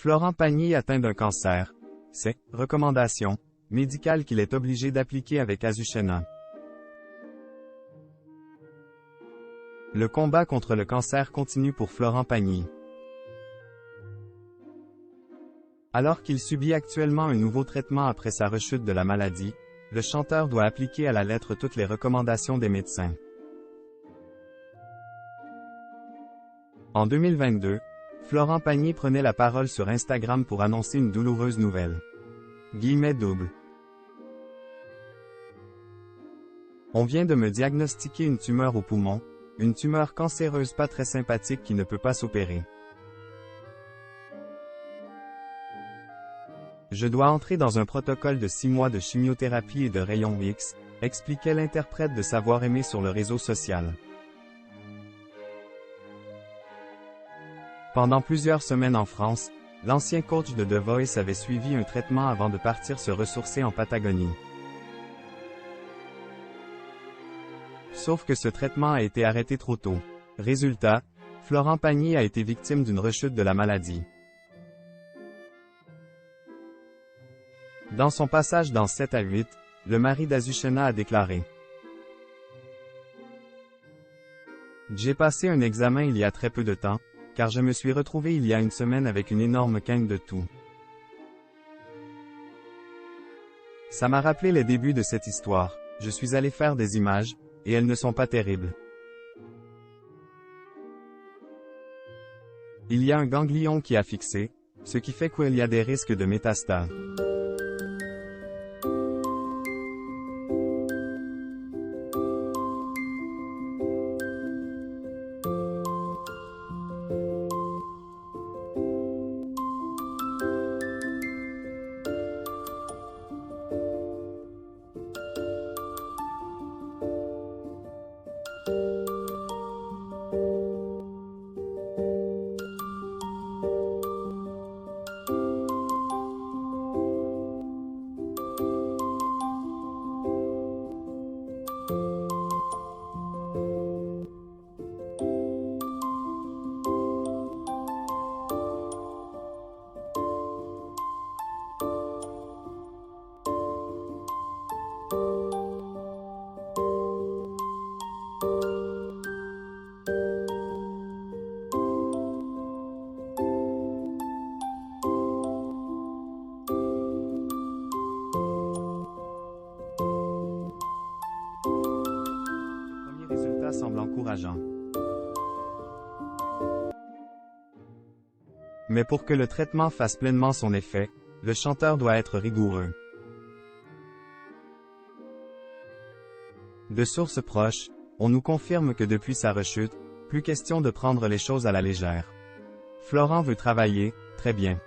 Florent Pagny atteint d'un cancer. C'est recommandation médicale qu'il est obligé d'appliquer avec Azucena. Le combat contre le cancer continue pour Florent Pagny. Alors qu'il subit actuellement un nouveau traitement après sa rechute de la maladie, le chanteur doit appliquer à la lettre toutes les recommandations des médecins. En 2022, Florent Pagny prenait la parole sur Instagram pour annoncer une douloureuse nouvelle. Guillemets double. On vient de me diagnostiquer une tumeur au poumon, une tumeur cancéreuse pas très sympathique qui ne peut pas s'opérer. Je dois entrer dans un protocole de 6 mois de chimiothérapie et de rayons X, expliquait l'interprète de Savoir aimer sur le réseau social. Pendant plusieurs semaines en France, l'ancien coach de The Voice avait suivi un traitement avant de partir se ressourcer en Patagonie. Sauf que ce traitement a été arrêté trop tôt. Résultat, Florent Pagny a été victime d'une rechute de la maladie. Dans son passage dans 7 à 8, le mari d'Azucena a déclaré: « J'ai passé un examen il y a très peu de temps, car je me suis retrouvé il y a une semaine avec une énorme quinte de toux. Ça m'a rappelé les débuts de cette histoire, je suis allé faire des images, et elles ne sont pas terribles. Il y a un ganglion qui a fixé, ce qui fait qu'il y a des risques de métastases. » Semble encourageant. Mais pour que le traitement fasse pleinement son effet, le chanteur doit être rigoureux. De sources proches, on nous confirme que depuis sa rechute, plus question de prendre les choses à la légère. Florent veut travailler, très bien.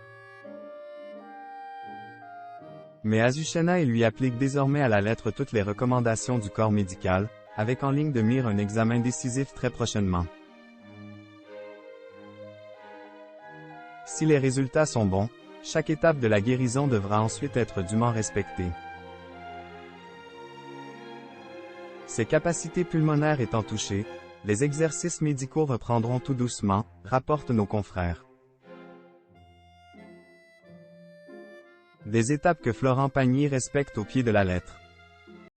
Mais Azucena lui applique désormais à la lettre toutes les recommandations du corps médical, avec en ligne de mire un examen décisif très prochainement. Si les résultats sont bons, chaque étape de la guérison devra ensuite être dûment respectée. Ses capacités pulmonaires étant touchées, les exercices médicaux reprendront tout doucement, rapportent nos confrères. Des étapes que Florent Pagny respecte au pied de la lettre.